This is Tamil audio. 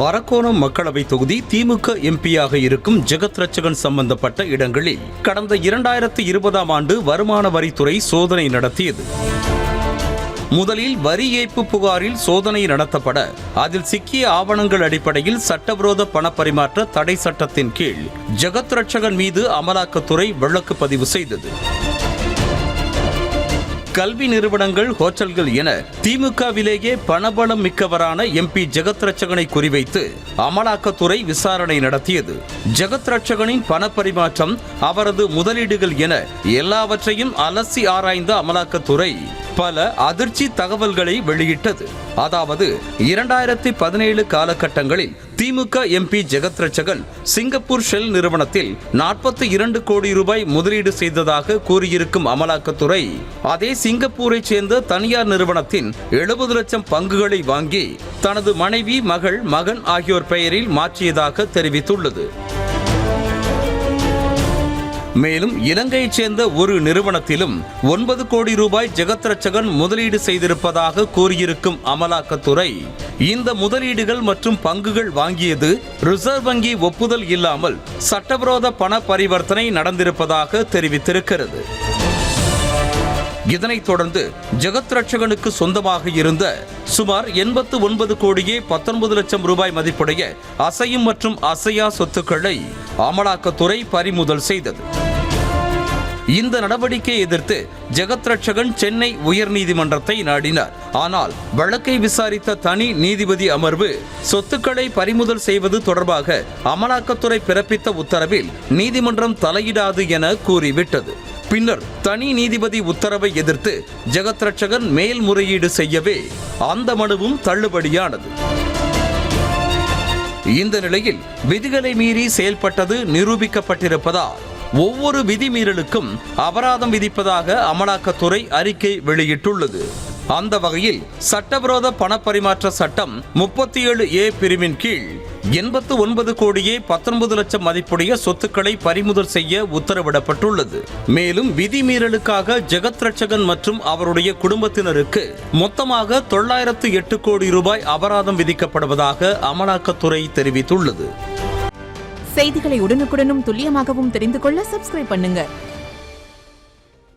அரக்கோணம் மக்களவை தொகுதி திமுக எம்பியாக இருக்கும் ஜெகத் ரட்சகன் சம்பந்தப்பட்ட இடங்களில் கடந்த 2020ஆம் ஆண்டு வருமான வரித்துறை சோதனை நடத்தியது. முதலில் வரி ஏய்ப்பு புகாரில் சோதனை நடத்தப்பட அதில் சிக்கிய ஆவணங்கள் அடிப்படையில் சட்டவிரோத பணப்பரிமாற்ற தடை சட்டத்தின் கீழ் ஜெகத் ரட்சகன் மீது அமலாக்கத்துறை வழக்கு பதிவு செய்தது. கல்வி நிறுவனங்கள், ஹோட்டல்கள் என திமுகவிலேயே பணபலம் மிக்கவரான எம்பி ஜெகத் ரட்சகனை குறிவைத்து அமலாக்கத்துறை விசாரணை நடத்தியது. ஜெகத் ரட்சகனின் பணப்பரிமாற்றம், அவரது முதலீடுகள் என எல்லாவற்றையும் அலசி ஆராய்ந்த அமலாக்கத்துறை பல அதிர்ச்சி தகவல்களை வெளியிட்டது. அதாவது 2017 காலகட்டங்களில் திமுக MP Jagath Ratchagan Singapore shell நிறுவனத்தில் 42 கோடி ரூபாய் முதலீடு செய்ததாக கூறியிருக்கும் அமலாக்கத்துறை, அதே சிங்கப்பூரை சேர்ந்த தனியார் நிறுவனத்தின் 70 லட்சம் பங்குகளை வாங்கி தனது மனைவி, மகன் ஆகியோர் பெயரில் மாற்றியதாக தெரிவித்துள்ளது. மேலும் இலங்கையைச் சேர்ந்த ஒரு நிறுவனத்திலும் 9 கோடி ரூபாய் ஜெகத் ரட்சகன் முதலீடு செய்திருப்பதாக கூறியிருக்கும் அமலாக்கத்துறை, இந்த முதலீடுகள் மற்றும் பங்குகள் வாங்கியது ரிசர்வ் வங்கி ஒப்புதல் இல்லாமல் சட்டவிரோத பண பரிவர்த்தனை நடந்திருப்பதாக தெரிவித்திருக்கிறது. இதனைத் தொடர்ந்து ஜெகத் ரட்சகனுக்கு சொந்தமாக இருந்த சுமார் 89 கோடியே 19 லட்சம் ரூபாய் மதிப்புடைய அசையும் மற்றும் அசையா சொத்துக்களை அமலாக்கத்துறை பறிமுதல் செய்தது. இந்த நடவடிக்கையை எதிர்த்து ஜெகத் ரட்சகன் சென்னை உயர்நீதிமன்றத்தை நாடினார். ஆனால் வழக்கை விசாரித்த தனி நீதிபதி அமர்வு சொத்துக்களை பறிமுதல் செய்வது தொடர்பாக அமலாக்கத்துறை பிறப்பித்த உத்தரவில் நீதிமன்றம் தலையிடாது என கூறிவிட்டது. பின்னர் தனி நீதிபதி உத்தரவை எதிர்த்து ஜெகத் ரட்சகன் மேல்முறையீடு செய்யவே அந்த மனுவும் தள்ளுபடியானது. இந்த நிலையில் விதிகளை மீறி செயல்பட்டது நிரூபிக்கப்பட்டிருப்பதால் ஒவ்வொரு விதிமீறலுக்கும் அபராதம் விதிப்பதாக அமலாக்கத்துறை அறிக்கை வெளியிட்டுள்ளது. அந்த வகையில் சட்டவிரோத பணப்பரிமாற்ற சட்டம் 37A பிரிவின் கீழ் 89 கோடியே 19 லட்சம் மதிப்புடைய சொத்துக்களை பறிமுதல் செய்ய உத்தரவிடப்பட்டுள்ளது. மேலும் விதிமீறலுக்காக ஜெகத் ரட்சகன் மற்றும் அவருடைய குடும்பத்தினருக்கு மொத்தமாக 908 கோடி ரூபாய் அபராதம் விதிக்கப்படுவதாக அமலாக்கத்துறை தெரிவித்துள்ளது. செய்திகளை உடனுக்குடனும் துல்லியமாகவும் தெரிந்து கொள்ள சப்ஸ்கிரைப் பண்ணுங்க.